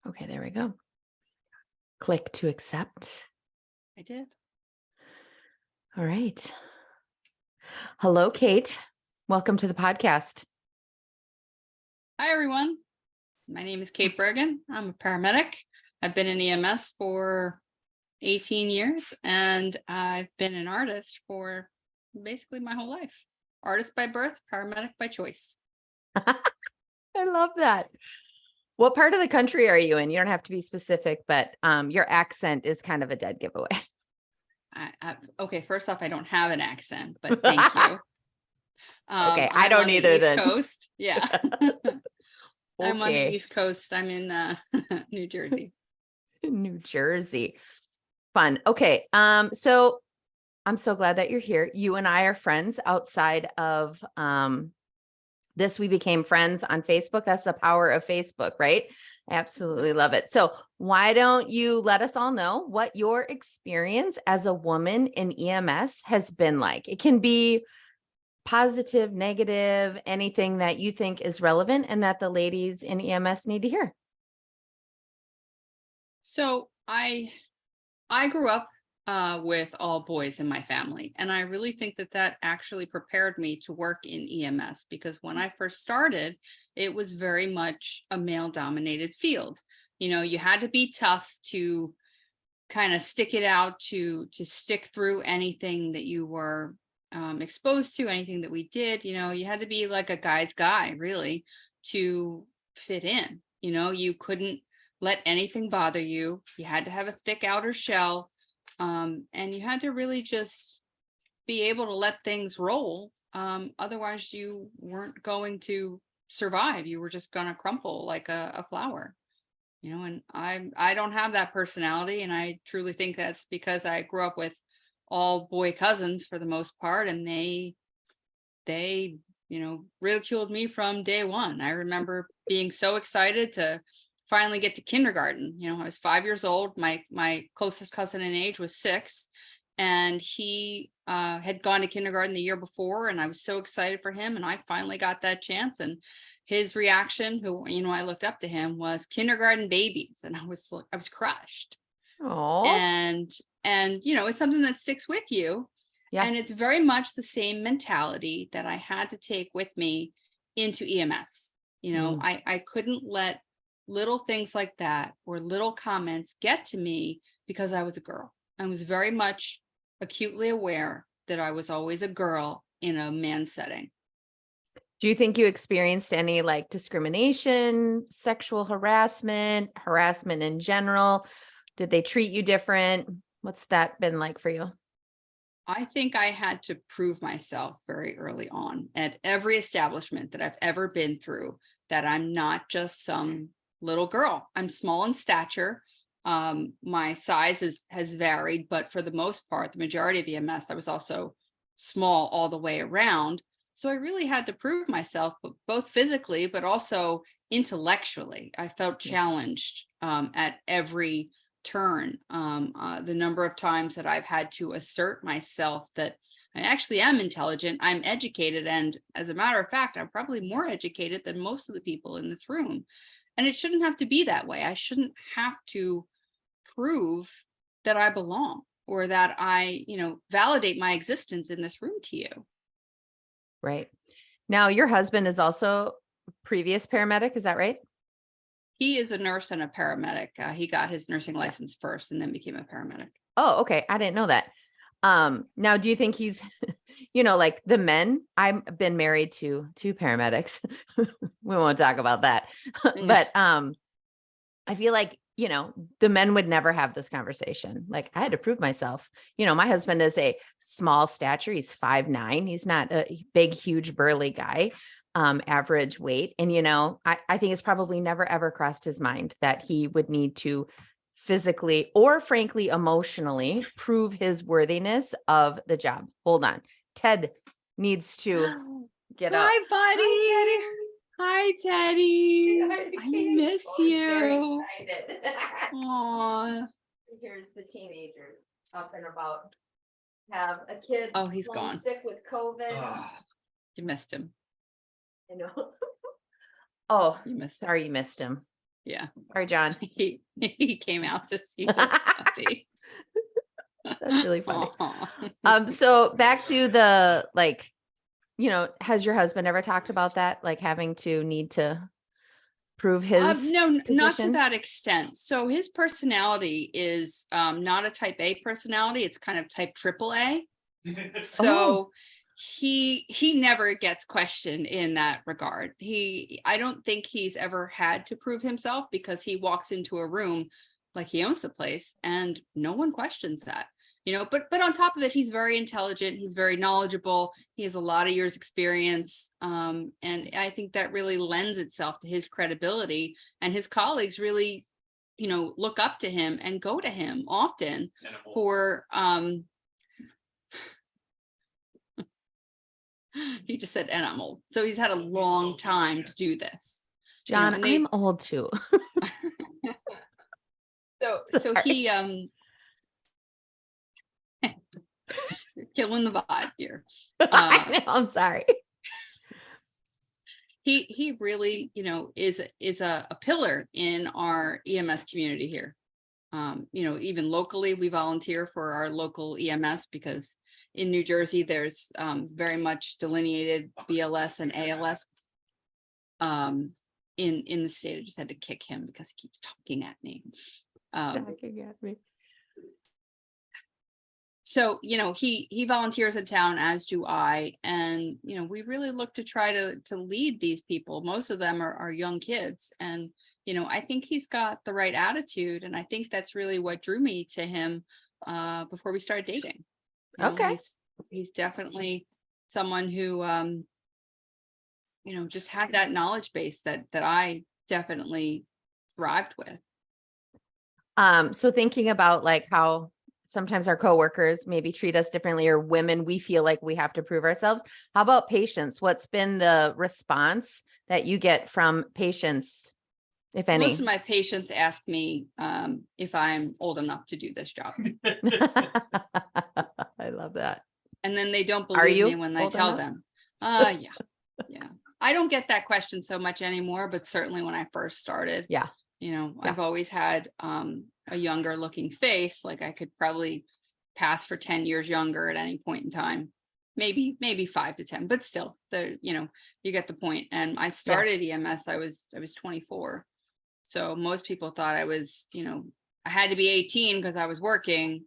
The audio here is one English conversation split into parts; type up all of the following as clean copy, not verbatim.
Okay, there we go. Click to accept. I did. All right. Hello, Kate. Welcome to the podcast. Hi, everyone. My name is Kate Bergan. I'm a paramedic. I've been in EMS for 18 years, and I've been an artist for basically my whole life. Artist by birth, paramedic by choice. I love that. What part of the country are you in? You don't have to be specific, but your accent is kind of a dead giveaway. Okay, first off, I don't have an accent, but thank you. Okay, I don't either then. East Coast. Yeah. I'm on the Okay. East Coast. I'm in New Jersey. New Jersey. Fun. Okay. So I'm so glad that you're here. You and I are friends outside of this. We became friends on Facebook. That's the power of Facebook, right? I absolutely love it. So why don't you let us all know what your experience as a woman in EMS has been like? It can be positive, negative, anything that you think is relevant and that the ladies in EMS need to hear. So I grew up with all boys in my family, and I really think that actually prepared me to work in EMS, because when I first started, it was very much a male-dominated field. You know, you had to be tough to kind of stick it out, to stick through anything that you were exposed to, anything that we did. You know, you had to be like a guy's guy, really, to fit in. You know, you couldn't let anything bother you. You had to have a thick outer shell. And you had to really just be able to let things roll. Otherwise, you weren't going to survive. You were just going to crumple like a flower. You know, and I don't have that personality, and I truly think that's because I grew up with all boy cousins for the most part, and they ridiculed me from day one. I remember being so excited to finally get to kindergarten. You know, I was 5 years old. My closest cousin in age was 6, and he had gone to kindergarten the year before, and I was so excited for him, and I finally got that chance. And his reaction, who, you know, I looked up to him, was kindergarten babies, and I was crushed. Oh, And you know, it's something that sticks with you. yeah. And it's very much the same mentality that I had to take with me into EMS. You know, I couldn't let little things like that or little comments get to me, because I was a girl. I was very much acutely aware that I was always a girl in a man's setting. Do you think you experienced any like discrimination, sexual harassment in general? Did they treat you different? What's that been like for you? I think I had to prove myself very early on at every establishment that I've ever been through, that I'm not just some little girl. I'm small in stature. My size has varied, but for the most part, the majority of EMS, I was also small all the way around. So I really had to prove myself, both physically, but also intellectually. I felt challenged at every turn. The number of times that I've had to assert myself that I actually am intelligent, I'm educated, and as a matter of fact, I'm probably more educated than most of the people in this room. And it shouldn't have to be that way. I shouldn't have to prove that I belong, or that I, you know, validate my existence in this room to you. Right. Now, your husband is also a previous paramedic. Is that right? He is a nurse and a paramedic. He got his nursing license first and then became a paramedic. Oh, okay. I didn't know that. Now, do you think he's, you know, like the men? I've been married to 2 paramedics. We won't talk about that. But I feel like, you know, the men would never have this conversation. Like, I had to prove myself. You know, my husband is a small stature. He's 5'9". He's not a big, huge, burly guy, average weight. And, you know, I think it's probably never, ever crossed his mind that he would need to physically or frankly, emotionally prove his worthiness of the job. Hold on. Ted needs to get up. Hi, buddy. Hi, Teddy. Hi, Teddy. I miss Very you. excited. Aw. Here's the teenagers up and about. Have a kid. Oh, he's gone. Sick with COVID. You missed him. I know. Oh, You missed him. sorry you missed him. Yeah. Sorry, John. He came out to see the puppy. That's really funny. Aw. So back to the, like, has your husband ever talked about that? Like having to need to prove his No, not to position? that extent. So his personality is not a type A personality. It's kind of type AAA. So he never gets questioned in that regard. I don't think he's ever had to prove himself, because he walks into a room like he owns the place and no one questions that. But on top of it, he's very intelligent, he's very knowledgeable, he has a lot of years experience, and I think that really lends itself to his credibility, and his colleagues really look up to him and go to him often for he just said animal, so he's had a long time to do this. John, And they, I'm old too. so he you're killing the vibe here. I know, I'm sorry. He really, is a pillar in our EMS community here. Even locally, we volunteer for our local EMS, because in New Jersey, there's very much delineated BLS and ALS. In the state, I just had to kick him because he keeps talking at me. So, he volunteers in town, as do I. And, we really look to try to lead these people. Most of them are young kids. And, I think he's got the right attitude. And I think that's really what drew me to him before we started dating. Okay. He's definitely someone who, just had that knowledge base that I definitely thrived with. So thinking about like how sometimes our coworkers maybe treat us differently, or women, we feel like we have to prove ourselves. How about patients? What's been the response that you get from patients, if any? Most of my patients ask me if I'm old enough to do this job. I love that. And then they don't believe me when I tell them. Yeah. I don't get that question so much anymore, but certainly when I first started, I've always had a younger looking face. Like I could probably pass for 10 years younger at any point in time, maybe 5 to 10, but still there, you get the point. And I started EMS, I was 24. So most people thought I was, I had to be 18 because I was working,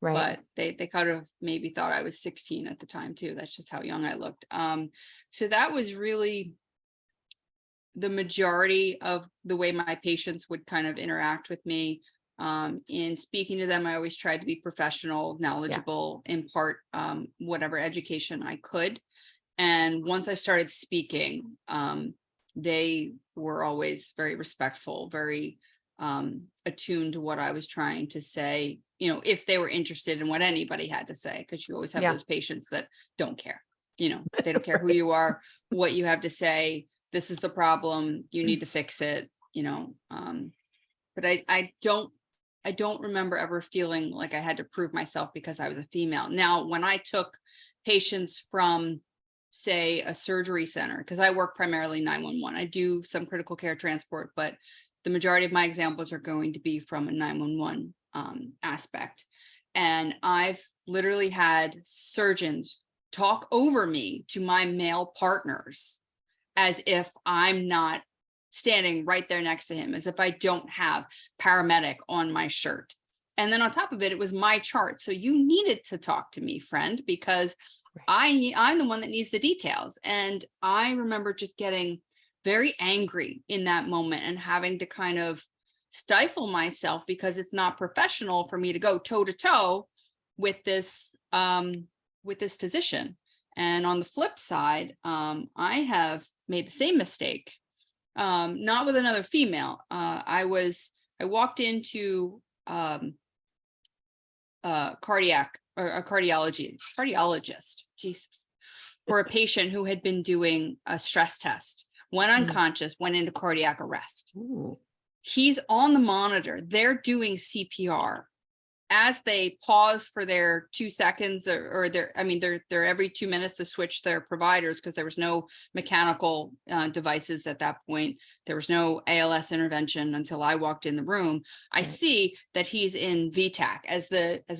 but they kind of maybe thought I was 16 at the time too. That's just how young I looked. So that was really the majority of the way my patients would kind of interact with me. In speaking to them, I always tried to be professional, knowledgeable, impart whatever education I could. And once I started speaking, they were always very respectful, very attuned to what I was trying to say, if they were interested in what anybody had to say, because you always have those patients that don't care. They don't care who you are, what you have to say. This is the problem. You need to fix it, but I don't remember ever feeling like I had to prove myself because I was a female. Now, when I took patients from, say, a surgery center, because I work primarily 911, I do some critical care transport, but the majority of my examples are going to be from a 911 aspect. And I've literally had surgeons talk over me to my male partners as if I'm not standing right there next to him, as if I don't have paramedic on my shirt. And then on top of it, it was my chart. So you needed to talk to me, friend, because I'm the one that needs the details. And I remember just getting very angry in that moment and having to kind of stifle myself, because it's not professional for me to go toe to toe with this physician. And on the flip side, I have made the same mistake, not with another female. I walked into cardiologist, Jesus, for a patient who had been doing a stress test, went unconscious, went into cardiac arrest. Ooh. He's on the monitor. They're doing CPR. as they pause for their 2 seconds or they're every 2 minutes to switch their providers, because there was no mechanical devices at that point. There was no ALS intervention until I walked in the room. I see that he's in VTAC as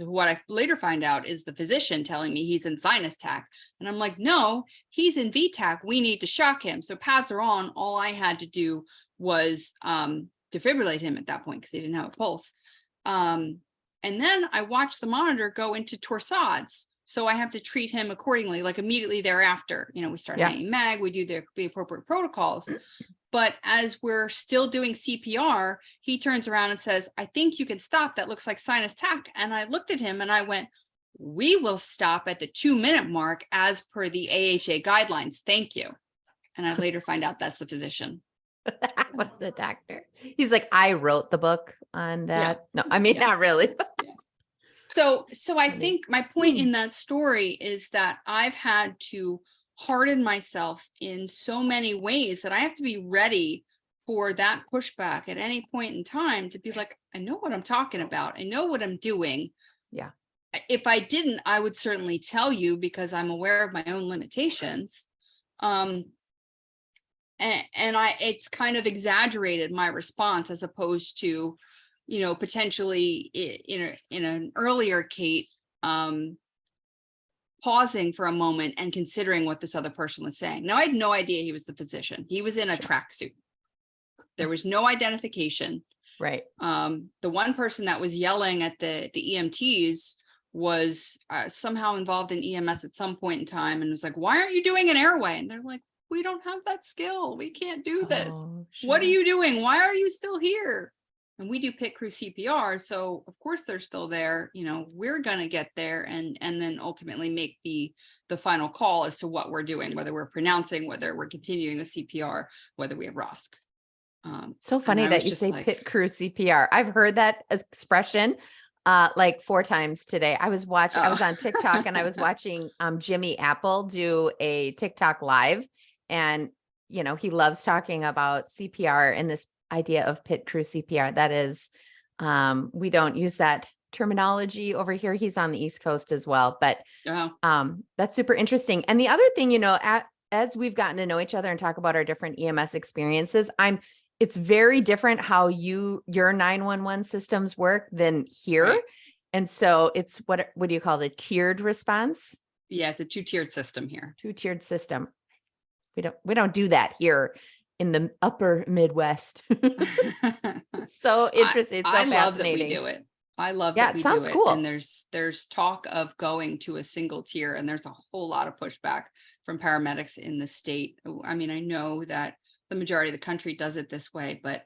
what I later find out is the physician telling me he's in sinus tac. And I'm like, no, he's in VTAC. We need to shock him. So pads are on. All I had to do was defibrillate him at that point because he didn't have a pulse. And then I watched the monitor go into torsades. So I have to treat him accordingly, like immediately thereafter. We start hanging mag, we do the appropriate protocols. But as we're still doing CPR, he turns around and says, I think you can stop. That looks like sinus tac. And I looked at him and I went, we will stop at the 2-minute mark as per the AHA guidelines. Thank you. And I later find out that's the physician. What's the doctor? He's like, I wrote the book on that. No, I mean, not really. So I think my point in that story is that I've had to harden myself in so many ways that I have to be ready for that pushback at any point in time to be like, I know what I'm talking about. I know what I'm doing. Yeah. If I didn't, I would certainly tell you because I'm aware of my own limitations. And it's kind of exaggerated my response as opposed to, potentially in an earlier Kate, pausing for a moment and considering what this other person was saying. Now, I had no idea he was the physician. He was in a tracksuit. There was no identification. Right. The one person that was yelling at the EMTs was somehow involved in EMS at some point in time and was like, why aren't you doing an airway? And they're like, we don't have that skill. We can't do this. Sure. What are you doing? Why are you still here? And we do pit crew CPR. So of course they're still there. We're going to get there and then ultimately make the final call as to what we're doing, whether we're pronouncing, whether we're continuing the CPR, whether we have ROSC. So funny that you say pit crew CPR. I've heard that expression like 4 times today. I was on TikTok and I was watching Jimmy Apple do a TikTok live. And, he loves talking about CPR and this idea of pit crew CPR. That is, we don't use that terminology over here. He's on the East Coast as well, but that's super interesting. And the other thing, as we've gotten to know each other and talk about our different EMS experiences, it's very different how your 911 systems work than here. Right. And so it's what do you call the tiered response? Yeah, it's a 2-tiered system here. 2-tiered system. We don't do that here in the upper Midwest. It's so interesting. It's so I fascinating. love that we do it. I love that we do it. Sounds cool. And there's talk of going to a single tier, and there's a whole lot of pushback from paramedics in the state. I mean, I know that the majority of the country does it this way, but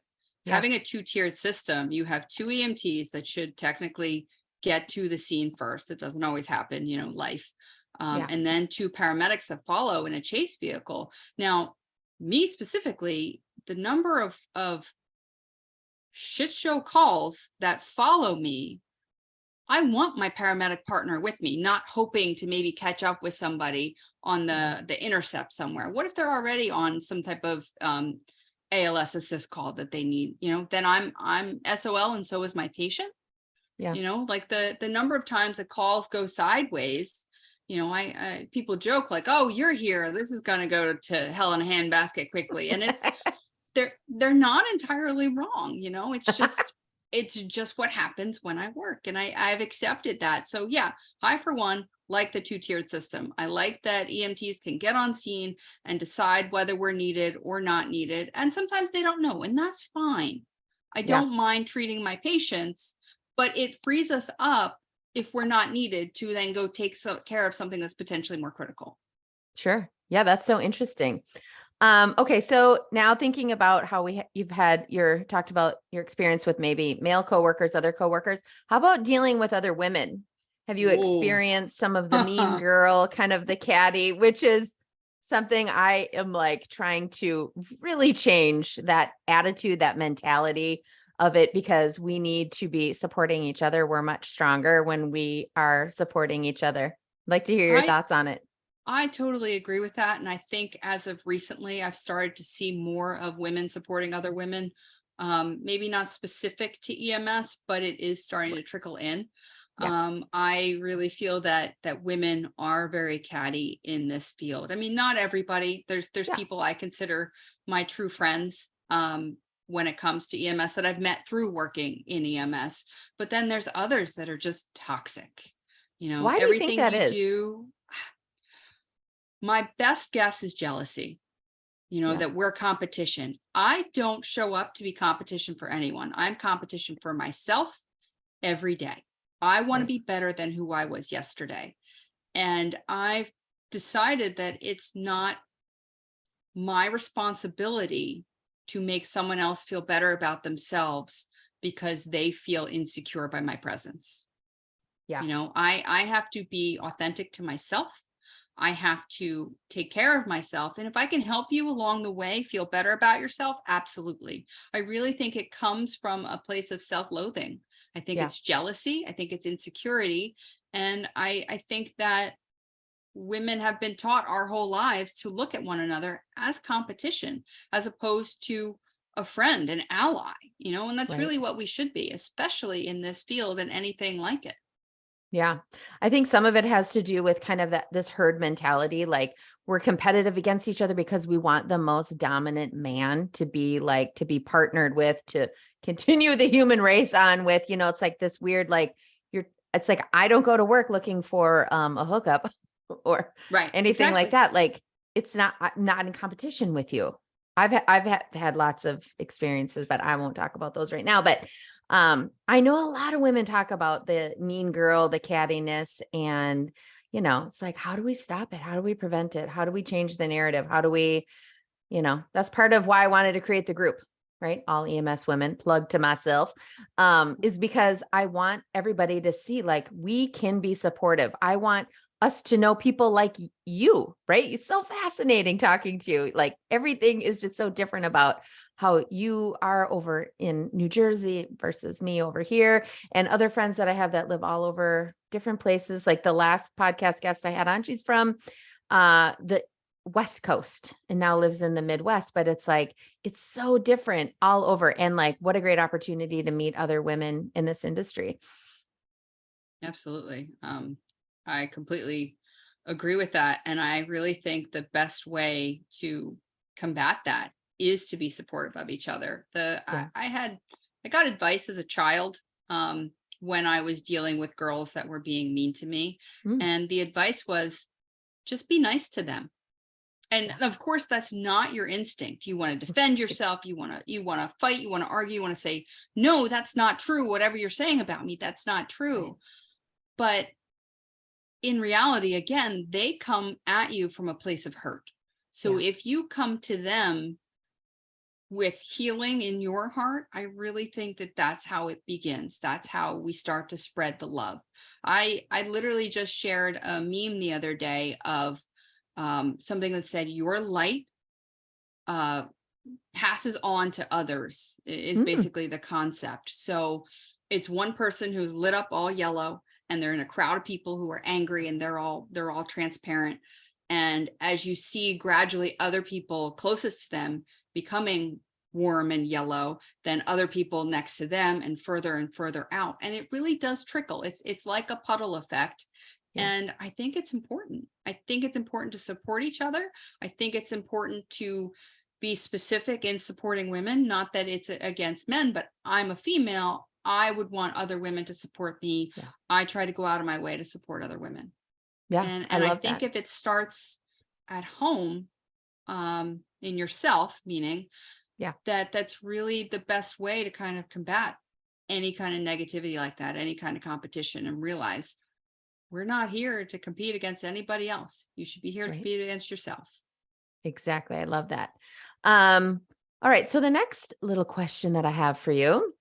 having a 2-tiered system, you have 2 EMTs that should technically get to the scene first. It doesn't always happen, life. And then 2 paramedics that follow in a chase vehicle. Now, me specifically, the number of shit show calls that follow me, I want my paramedic partner with me, not hoping to maybe catch up with somebody on the intercept somewhere. What if they're already on some type of ALS assist call that they need? Then I'm SOL and so is my patient. Yeah. Like the number of times the calls go sideways. I people joke like, oh, you're here, this is going to go to hell in a handbasket quickly. And it's, they're not entirely wrong. It's just what happens when I work. And I've accepted that. So yeah, I, for one, like the 2-tiered system. I like that EMTs can get on scene and decide whether we're needed or not needed. And sometimes they don't know, and that's fine. I don't mind treating my patients, but it frees us up if we're not needed to then go take care of something that's potentially more critical. Sure. Yeah, that's so interesting. Okay, so now thinking about how you've talked about your experience with maybe male coworkers, other coworkers. How about dealing with other women? Have you experienced some of the mean girl, kind of the catty, which is something I am like trying to really change that attitude, that mentality of it, because we need to be supporting each other. We're much stronger when we are supporting each other. I'd like to hear your thoughts on it. I totally agree with that. And I think as of recently, I've started to see more of women supporting other women. maybe not specific to EMS, but it is starting to trickle in. Yeah. I really feel that women are very catty in this field. I mean, not everybody. There's Yeah. people I consider my true friends when it comes to EMS that I've met through working in EMS. But then there's others that are just toxic. Why do you think Everything that you is? do. My best guess is jealousy. Yeah. That we're competition. I don't show up to be competition for anyone. I'm competition for myself every day. I want to Right. be better than who I was yesterday. And I've decided that it's not my responsibility to make someone else feel better about themselves because they feel insecure by my presence. Yeah. I have to be authentic to myself. I have to take care of myself. And if I can help you along the way feel better about yourself, absolutely. I really think it comes from a place of self-loathing. I think Yeah. it's jealousy. I think it's insecurity. And I think that women have been taught our whole lives to look at one another as competition, as opposed to a friend, an ally, and that's Right. really what we should be, especially in this field and anything like it. Yeah. I think some of it has to do with kind of this herd mentality. Like we're competitive against each other because we want the most dominant man to be partnered with, to continue the human race on with, it's like this weird, like it's like, I don't go to work looking for a hookup or Right. anything Exactly. like that. Like it's I'm not in competition with you. I've had lots of experiences, but I won't talk about those right now. But I know a lot of women talk about the mean girl, the cattiness, and it's like, how do we stop it? How do we prevent it? How do we change the narrative? How do we, that's part of why I wanted to create the group, right? All EMS women, plug to myself, is because I want everybody to see like we can be supportive. I want us to know people like you, right? It's so fascinating talking to you. Like everything is just so different about how you are over in New Jersey versus me over here, and other friends that I have that live all over different places. Like the last podcast guest I had on, she's from the West Coast and now lives in the Midwest, but it's like, it's so different all over. And like, what a great opportunity to meet other women in this industry. Absolutely. I completely agree with that. And I really think the best way to combat that is to be supportive of each other. Yeah. I got advice as a child when I was dealing with girls that were being mean to me. Mm. And the advice was just be nice to them. And of course, that's not your instinct. You want to defend yourself. You want to fight. You want to argue. You want to say, no, that's not true. Whatever you're saying about me, that's not true. Right. But in reality, again, they come at you from a place of hurt. So if you come to them with healing in your heart, I really think that that's how it begins. That's how we start to spread the love. I literally just shared a meme the other day of something that said, your light passes on to others is basically the concept. So it's one person who's lit up all yellow, and they're in a crowd of people who are angry, and they're all transparent. And as you see gradually other people closest to them becoming warm and yellow, then other people next to them and further out. And it really does trickle. It's like a puddle effect. Yeah. And I think it's important. I think it's important to support each other. I think it's important to be specific in supporting women, not that it's against men, but I'm a female. I would want other women to support me. Yeah. I try to go out of my way to support other women. Yeah. And I love I think that. if it starts at home, in yourself, meaning that's really the best way to kind of combat any kind of negativity like that, any kind of competition, and realize we're not here to compete against anybody else. You should be here to compete against yourself. Exactly. I love that. All right. So the next little question that I have for you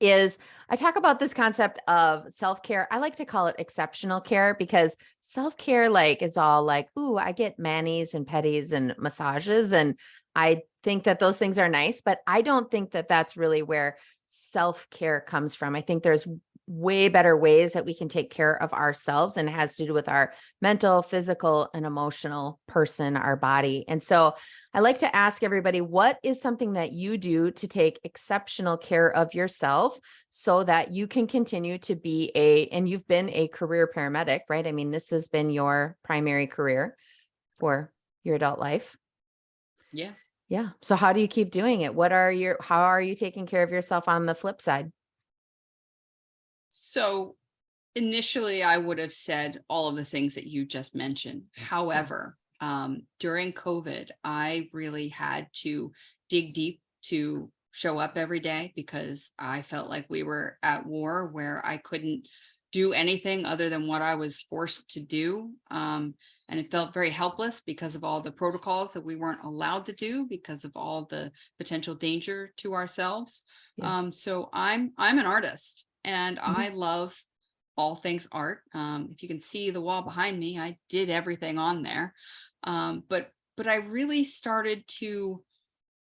is, I talk about this concept of self-care. I like to call it exceptional care, because self-care, like it's all like, ooh, I get manis and pedis and massages. And I think that those things are nice, but I don't think that that's really where self-care comes from. I think there's way better ways that we can take care of ourselves, and it has to do with our mental, physical, and emotional person, our body. And so I like to ask everybody, what is something that you do to take exceptional care of yourself so that you can continue to be and you've been a career paramedic, right? I mean, this has been your primary career for your adult life. Yeah. Yeah. So how do you keep doing it? How are you taking care of yourself on the flip side? So initially, I would have said all of the things that you just mentioned. However, during COVID, I really had to dig deep to show up every day because I felt like we were at war where I couldn't do anything other than what I was forced to do. And it felt very helpless because of all the protocols that we weren't allowed to do because of all the potential danger to ourselves. Yeah. So I'm an artist and Mhm. I love all things art. If you can see the wall behind me, I did everything on there. But I really started to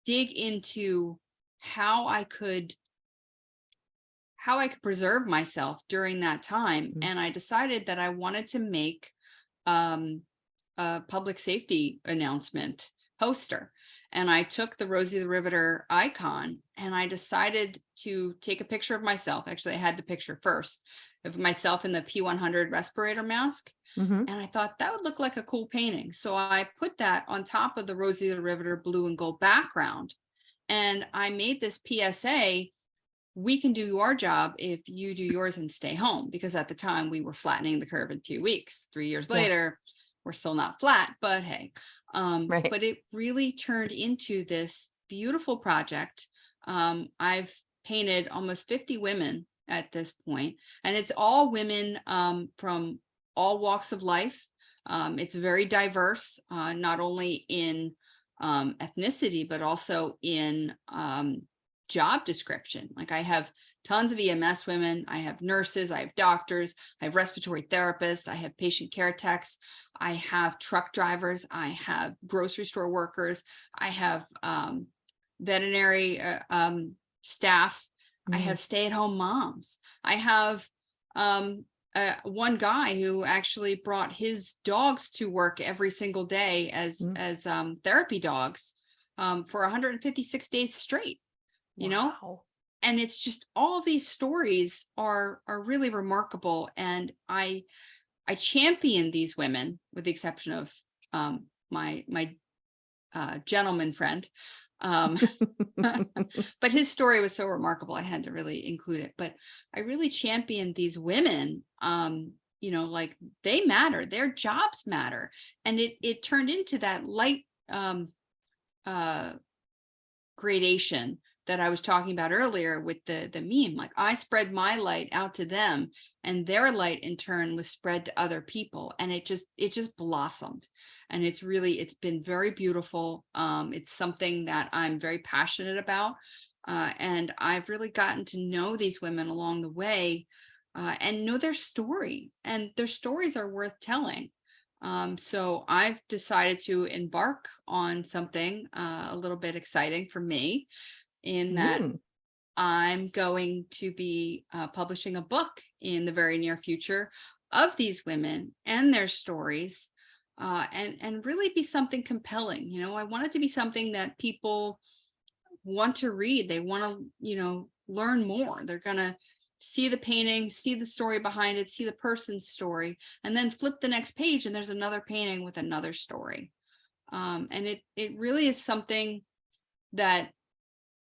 dig into how I could preserve myself during that time. Mhm. And I decided that I wanted to make a public safety announcement poster. And I took the Rosie the Riveter icon and I decided to take a picture of myself. Actually, I had the picture first of myself in the P100 respirator mask. Mhm. And I thought that would look like a cool painting. So I put that on top of the Rosie the Riveter blue and gold background. And I made this PSA: we can do your job if you do yours and stay home. Because at the time we were flattening the curve in 2 weeks. 3 years Yeah. later, we're still not flat, but hey. Right. But it really turned into this beautiful project. I've painted almost 50 women at this point, and it's all women from all walks of life. It's very diverse, not only in ethnicity, but also in job description. Like I have tons of EMS women, I have nurses, I have doctors, I have respiratory therapists, I have patient care techs, I have truck drivers, I have grocery store workers, I have veterinary staff, I Mm. have stay-at-home moms, I have one guy who actually brought his dogs to work every single day as therapy dogs for 156 days straight. You know, Wow. and it's just all of these stories are really remarkable, and I champion these women with the exception of my gentleman friend, but his story was so remarkable I had to really include it. But I really championed these women, like they matter, their jobs matter, and it turned into that light gradation that I was talking about earlier with the meme. Like I spread my light out to them, and their light in turn was spread to other people, and it just blossomed. And it's been very beautiful. It's something that I'm very passionate about, and I've really gotten to know these women along the way, and know their story, and their stories are worth telling. So I've decided to embark on something a little bit exciting for me, in that Mm. I'm going to be publishing a book in the very near future of these women and their stories, and really be something compelling. I want it to be something that people want to read. They want to, learn more. They're gonna see the painting, see the story behind it, see the person's story, and then flip the next page, and there's another painting with another story. And it really is something that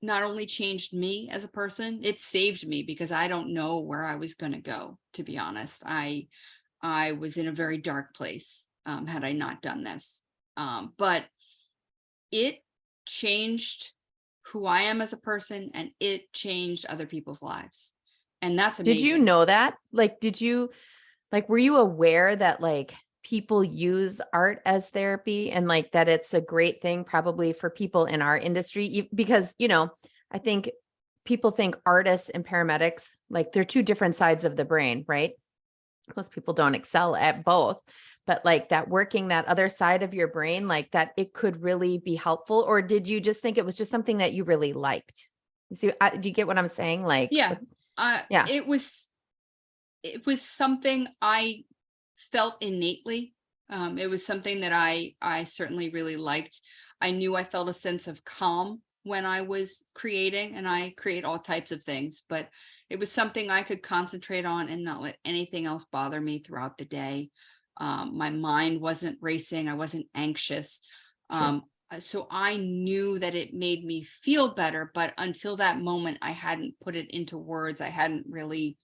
not only changed me as a person, it saved me, because I don't know where I was going to go, to be honest. I was in a very dark place had I not done this. But it changed who I am as a person, and it changed other people's lives. And that's Did you amazing. know that? Were you aware that people use art as therapy, and that it's a great thing probably for people in our industry? Because, I think people think artists and paramedics, they're two different sides of the brain, right? Most people don't excel at both, but that working that other side of your brain, that it could really be helpful. Or did you just think it was just something that you really liked? Do you get what I'm saying? Yeah. Yeah. It was it was something I felt innately. It was something that I certainly really liked. I knew I felt a sense of calm when I was creating, and I create all types of things, but it was something I could concentrate on and not let anything else bother me throughout the day. My mind wasn't racing. I wasn't anxious. Sure. So I knew that it made me feel better, but until that moment, I hadn't put it into words. I hadn't really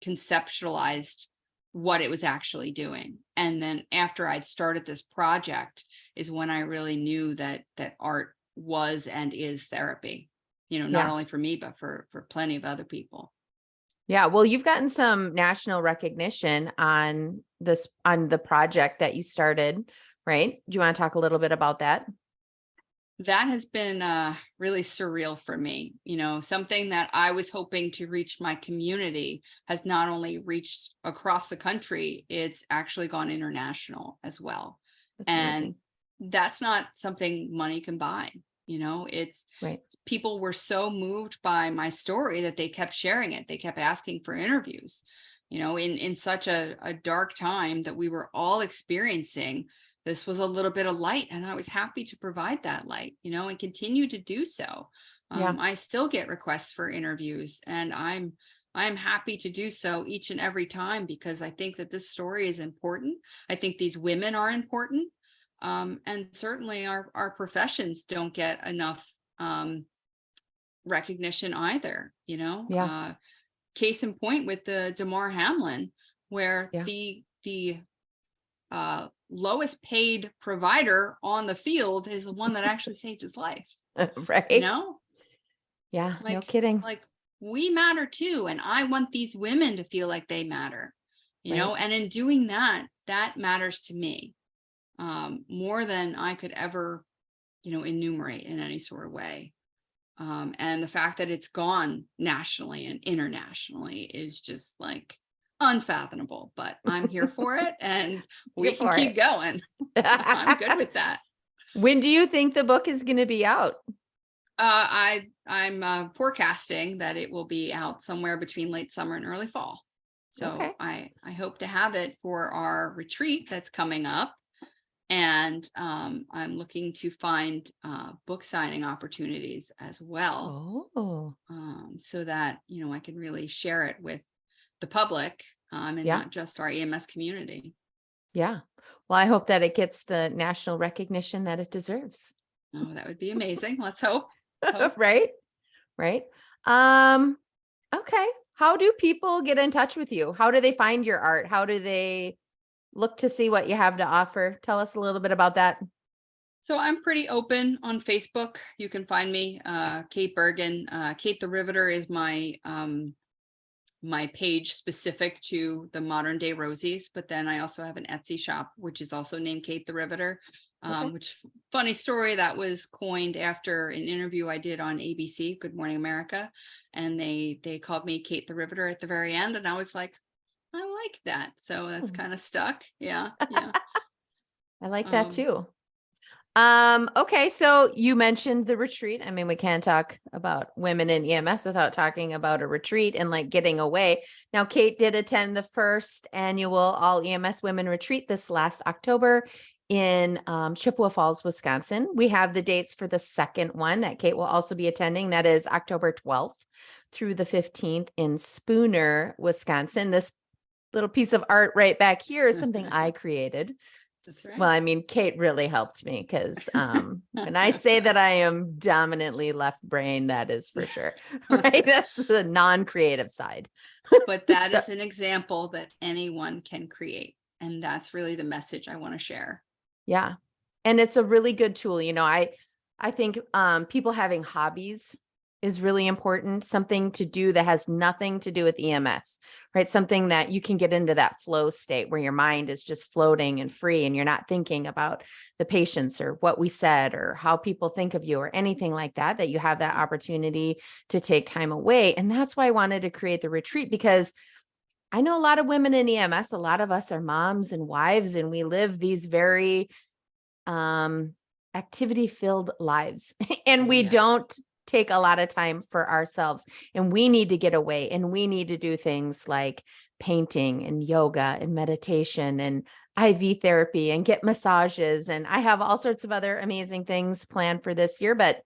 conceptualized what it was actually doing. And then after I'd started this project is when I really knew that art was and is therapy, not Yeah. only for me, but for plenty of other people. Yeah. Well, you've gotten some national recognition on the project that you started, right? Do you want to talk a little bit about that? That has been really surreal for me. Something that I was hoping to reach my community has not only reached across the country, it's actually gone international as well. That's And amazing. that's not something money can buy. It's Right. people were so moved by my story that they kept sharing it. They kept asking for interviews, in such a dark time that we were all experiencing. This was a little bit of light, and I was happy to provide that light, and continue to do so. Yeah. I still get requests for interviews, and I'm happy to do so each and every time, because I think that this story is important. I think these women are important. And certainly our professions don't get enough recognition either, Yeah. Case in point with the Damar Hamlin, where Yeah. the lowest paid provider on the field is the one that actually saved his life. Right. Yeah. No Like kidding. we matter too, and I want these women to feel like they matter, Right. and in doing that matters to me more than I could ever enumerate in any sort of way. And the fact that it's gone nationally and internationally is just like unfathomable, but I'm here for it, and we Here can for keep it. going. I'm good with that. When do you think the book is going to be out? I'm forecasting that it will be out somewhere between late summer and early fall. So Okay. I hope to have it for our retreat that's coming up. And I'm looking to find book signing opportunities as well, Oh. so that I can really share it with the public, and Yeah. not just our EMS community. Yeah. Well, I hope that it gets the national recognition that it deserves. Oh, that would be amazing. Let's hope. Let's hope. Right. Right. Um, okay. How do people get in touch with you? How do they find your art? How do they look to see what you have to offer? Tell us a little bit about that. So I'm pretty open on Facebook. You can find me, Kate Bergan. Kate the Riveter is my my page specific to the modern day Rosies, but then I also have an Etsy shop, which is also named Kate the Riveter. Okay. Which, funny story, that was coined after an interview I did on ABC, Good Morning America, and they called me Kate the Riveter at the very end, and I was like, I like that, so that's Hmm. kind of stuck. Yeah. I like that Um, too. Okay, so you mentioned the retreat. I mean, we can't talk about women in EMS without talking about a retreat and like getting away. Now, Kate did attend the first annual All EMS Women Retreat this last October in Chippewa Falls, Wisconsin. We have the dates for the second one that Kate will also be attending. That is October 12th through the 15th in Spooner, Wisconsin. This little piece of art right back here is something I created. That's right. Well, I mean, Kate really helped me because when I say that I am dominantly left brain, that is for sure. Right. That's the non-creative side. But that So- is an example that anyone can create. And that's really the message I want to share. Yeah. And it's a really good tool. I think people having hobbies is really important. Something to do that has nothing to do with EMS, right? Something that you can get into that flow state where your mind is just floating and free and you're not thinking about the patients or what we said or how people think of you or anything like that, that you have that opportunity to take time away. And that's why I wanted to create the retreat, because I know a lot of women in EMS, a lot of us are moms and wives, and we live these very activity filled lives and we Yes. don't take a lot of time for ourselves, and we need to get away, and we need to do things like painting and yoga and meditation and IV therapy and get massages. And I have all sorts of other amazing things planned for this year, but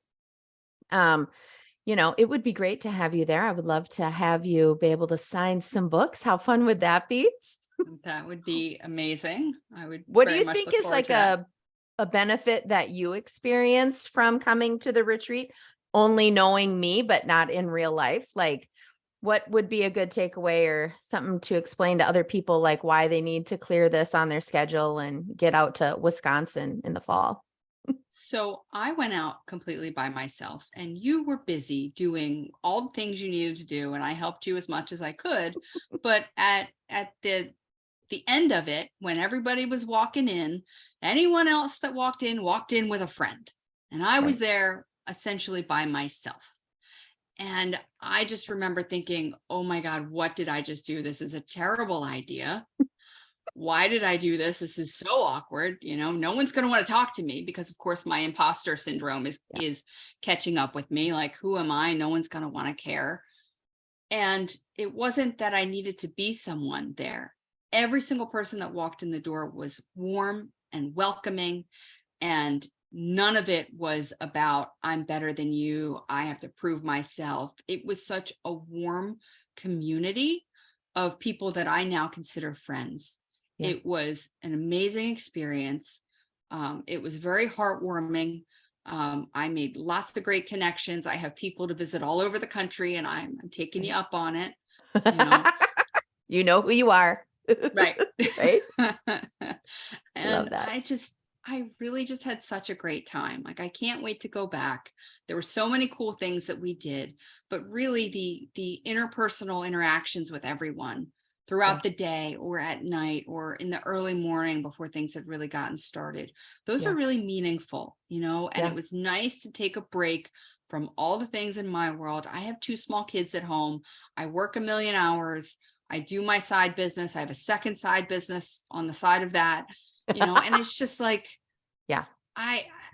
it would be great to have you there. I would love to have you be able to sign some books. How fun would that be? That would be amazing. I would What do very you much think look is forward like to that. a benefit that you experienced from coming to the retreat, only knowing me, but not in real life? Like, what would be a good takeaway or something to explain to other people, like why they need to clear this on their schedule and get out to Wisconsin in the fall? So I went out completely by myself, and you were busy doing all the things you needed to do, and I helped you as much as I could. But at the end of it, when everybody was walking in, anyone else that walked in with a friend, and I was Right. there essentially by myself. And I just remember thinking, oh my God, what did I just do? This is a terrible idea. Why did I do this? This is so awkward. No one's going to want to talk to me because, of course, my imposter syndrome Yeah. is catching up with me. Like, who am I? No one's going to want to care. And it wasn't that I needed to be someone there. Every single person that walked in the door was warm and welcoming, and none of it was about, I'm better than you, I have to prove myself. It was such a warm community of people that I now consider friends. Yeah. It was an amazing experience. It was very heartwarming. I made lots of great connections. I have people to visit all over the country, and I'm taking you up on it. You know who you are. Right. Right. And Love that. I really just had such a great time. Like, I can't wait to go back. There were so many cool things that we did, but really the interpersonal interactions with everyone throughout the day or at night or in the early morning before things had really gotten started, those are really meaningful, and it was nice to take a break from all the things in my world. I have 2 small kids at home. I work a million hours. I do my side business. I have a second side business on the side of that, and it's just like,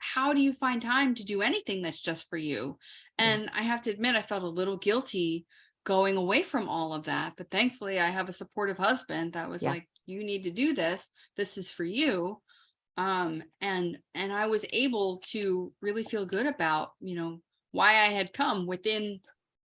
how do you find time to do anything that's just for you? And I have to admit, I felt a little guilty going away from all of that. But thankfully, I have a supportive husband that was like, you need to do this. This is for you. And I was able to really feel good about, why I had come within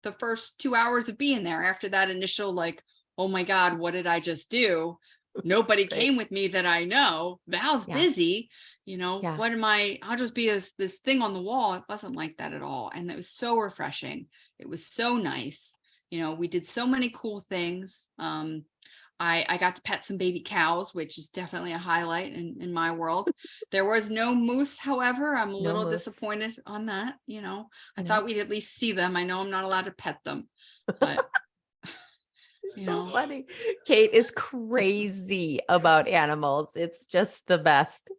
the first 2 hours of being there. After that initial, like, oh my God, what did I just do? Nobody came with me that I know. Val's busy. What am I? I'll just be this thing on the wall. It wasn't like that at all. And it was so refreshing. It was so nice. We did so many cool things. I got to pet some baby cows, which is definitely a highlight in my world. There was no moose, however. I'm a little disappointed on that. I thought we'd at least see them. I know I'm not allowed to pet them, but so funny. Kate is crazy about animals. It's just the best.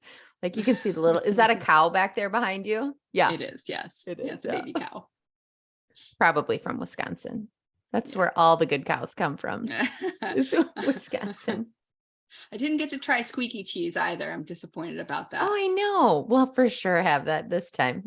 Like, you can see the little, is that a cow back there behind you? Yeah. It is. Yes. It Yes, is, a baby cow. Probably from Wisconsin. That's where all the good cows come from. Is Wisconsin. I didn't get to try squeaky cheese either. I'm disappointed about that. Oh, I know. Well, for sure have that this time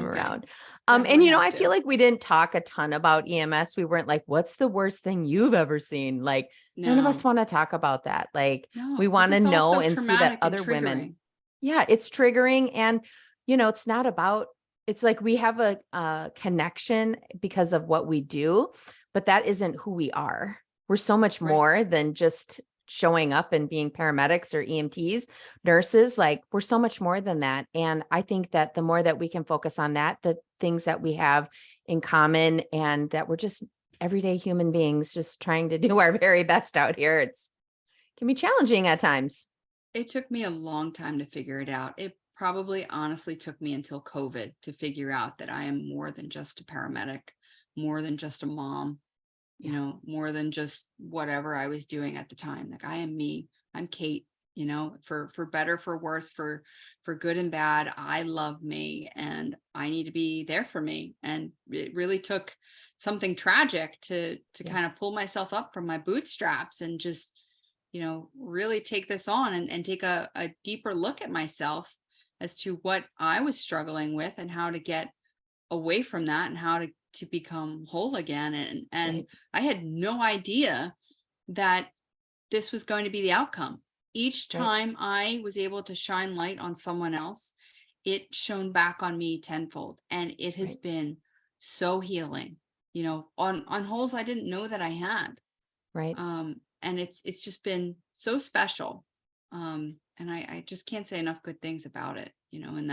around. And I feel like we didn't talk a ton about EMS. We weren't like, what's the worst thing you've ever seen? Like, none of us want to talk about that. Like, we want to know and see that other women. Yeah, it's triggering. And, it's not about, it's like we have a connection because of what we do, but that isn't who we are. We're so much more than just showing up and being paramedics or EMTs, nurses. Like, we're so much more than that. And I think that the more that we can focus on that, the things that we have in common, and that we're just everyday human beings just trying to do our very best out here. It can be challenging at times. It took me a long time to figure it out. It probably honestly took me until COVID to figure out that I am more than just a paramedic, more than just a mom, more than just whatever I was doing at the time. Like, I am me. I'm Kate, for better, for worse, for good and bad. I love me, and I need to be there for me. And it really took something tragic to kind of pull myself up from my bootstraps and just, really take this on and take a deeper look at myself as to what I was struggling with and how to get away from that and how to become whole again. And Right. I had no idea that this was going to be the outcome. Each Right. time I was able to shine light on someone else, it shone back on me tenfold. And it has Right. been so healing, on holes I didn't know that I had. Right. And it's just been so special. And I just can't say enough good things about it, and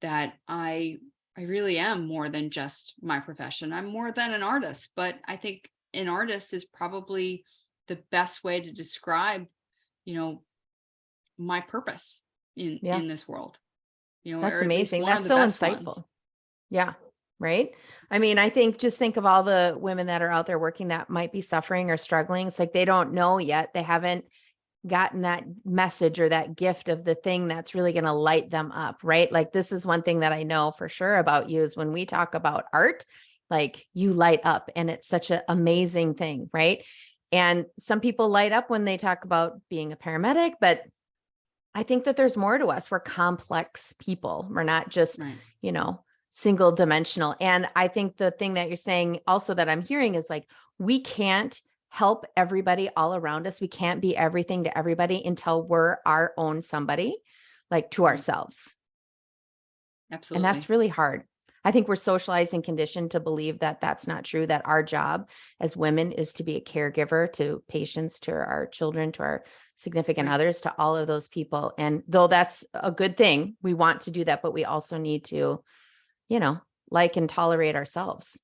that I really am more than just my profession. I'm more than an artist, but I think an artist is probably the best way to describe, my purpose Yeah. in this world, That's or at least amazing. one of That's the so best ones. insightful. Yeah. Right. I mean, I think just think of all the women that are out there working that might be suffering or struggling. It's like they don't know yet. They haven't gotten that message or that gift of the thing that's really going to light them up. Right. Like this is one thing that I know for sure about you is when we talk about art, like you light up and it's such an amazing thing. Right. And some people light up when they talk about being a paramedic, but I think that there's more to us. We're complex people. We're not just, Right. single dimensional. And I think the thing that you're saying also that I'm hearing is like, we can't help everybody all around us. We can't be everything to everybody until we're our own somebody, like to Right. ourselves. And Absolutely. that's really hard. I think we're socialized and conditioned to believe that that's not true, that our job as women is to be a caregiver to patients, to our children, to our significant Right. others, to all of those people. And though that's a good thing, we want to do that, but we also need to, like and tolerate ourselves.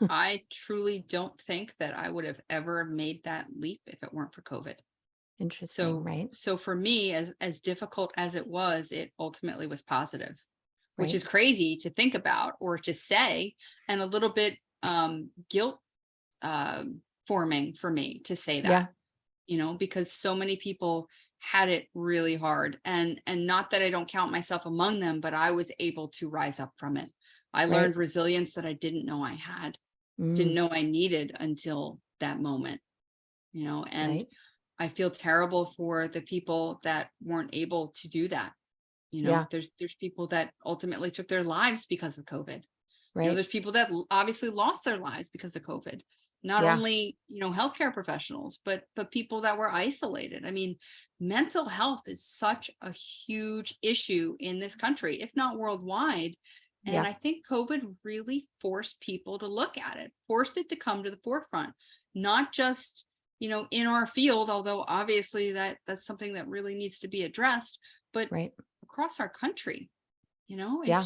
I truly don't think that I would have ever made that leap if it weren't for COVID. Interesting, So, right? so for me, as difficult as it ultimately was positive, which Right. is crazy to think about or to say, and a little bit guilt forming for me to say Yeah. that, because so many people had it really hard, and not that I don't count myself among them, but I was able to rise up from it. I Right. learned resilience that I didn't know I had, didn't Mm, know I needed until that moment, and right. I feel terrible for the people that weren't able to do that. Yeah. There's people that ultimately took their lives because of COVID. Right. There's people that obviously lost their lives because of COVID. Not Yeah. only, healthcare professionals, but people that were isolated. I mean, mental health is such a huge issue in this country, if not worldwide. And Yeah. I think COVID really forced people to look at it, forced it to come to the forefront, not just, in our field, although obviously that's something that really needs to be addressed, but Right. across our country. Yeah.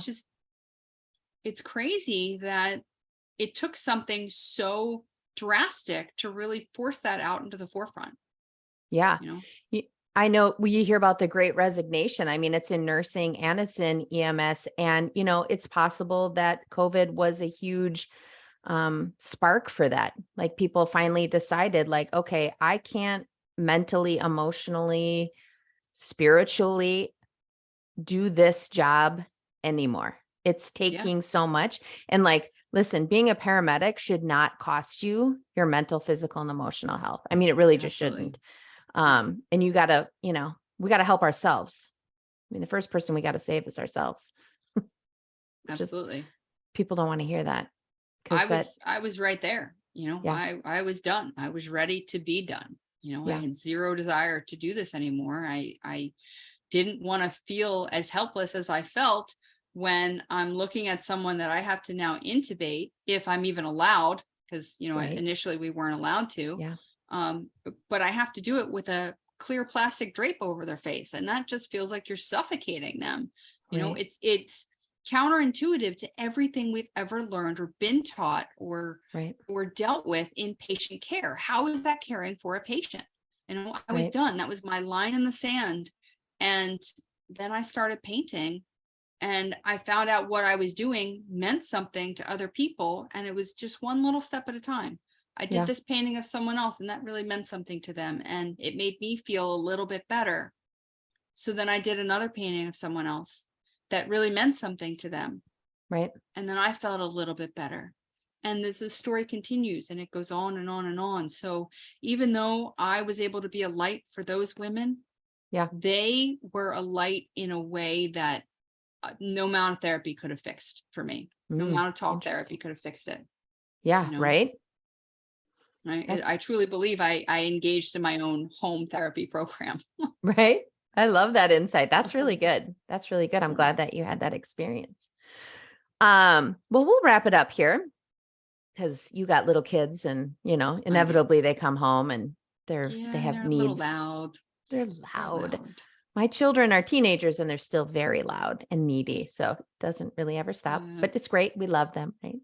It's crazy that it took something so drastic to really force that out into the forefront, Yeah. you know? I know we hear about the great resignation. I mean, it's in nursing and it's in EMS. And, it's possible that COVID was a huge spark for that. Like people finally decided, like, okay, I can't mentally, emotionally, spiritually do this job anymore. It's Yeah, taking so much. And like, listen, being a paramedic should not cost you your mental, physical, and emotional health. I mean, it really just absolutely. shouldn't. And you gotta, we gotta help ourselves. I mean, the first person we gotta save is ourselves, which is Absolutely. people don't want to hear that I because that, was I was right there, yeah, I was done. I was ready to be done. I yeah, had zero desire to do this anymore. I didn't want to feel as helpless as I felt when I'm looking at someone that I have to now intubate, if I'm even allowed, because right, initially we weren't allowed to. yeah, But I have to do it with a clear plastic drape over their face, and that just feels like you're suffocating them. right, It's counterintuitive to everything we've ever learned or been taught right, or dealt with in patient care. How is that caring for a patient? I was right, done. That was my line in the sand. And then I started painting, and I found out what I was doing meant something to other people. And it was just one little step at a time. I did yeah, this painting of someone else, and that really meant something to them. And it made me feel a little bit better. So then I did another painting of someone else that really meant something to them. right, And then I felt a little bit better. And the story continues, and it goes on and on and on. So even though I was able to be a light for those women, yeah, they were a light in a way that no amount of therapy could have fixed for me. No amount of talk Interesting. therapy could have fixed it. Yeah. Right. I truly believe I engaged in my own home therapy program. Right. I love that insight. That's really good. That's really good. I'm glad that you had that experience. Well, we'll wrap it up here because you got little kids and, inevitably they come home and they have they're a little needs. loud. They're loud. My children are teenagers and they're still very loud and needy. So it doesn't really ever stop, but it's great. We love them. Right.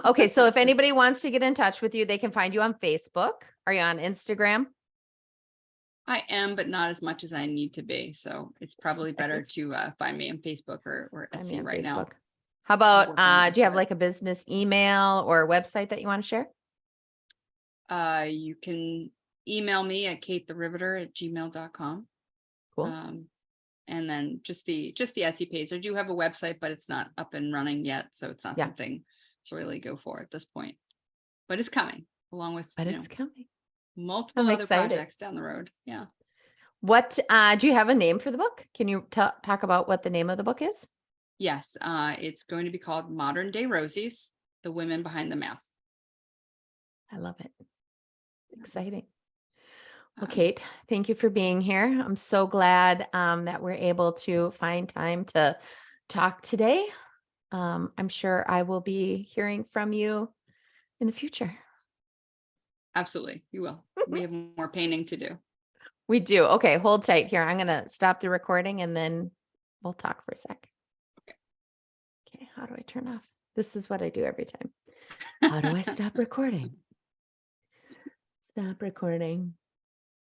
Okay. So if anybody wants to get in touch with you, they can find you on Facebook. Are you on Instagram? I am, but not as much as I need to be. So it's probably better to find me on Facebook or Etsy right now. How about, do you have like a business email or website that you want to share? You can email me at katetheriveter@gmail.com. Cool. And then just the Etsy page. I do have a website, but it's not up and running yet. So it's not something to really go for at this point, but it's coming along with, it's coming. Multiple other projects down the road. Yeah. What, do you have a name for the book? Can you talk about what the name of the book is? Yes. It's going to be called Modern Day Rosies, The Women Behind the Mask. I love it. Exciting. Well, Kate, thank you for being here. I'm so glad that we're able to find time to talk today. I'm sure I will be hearing from you in the future. Absolutely. You will. We have more painting to do. We do. Okay. Hold tight here. I'm going to stop the recording and then we'll talk for a sec. Okay. How do I turn off? This is what I do every time. How do I stop recording? Stop recording.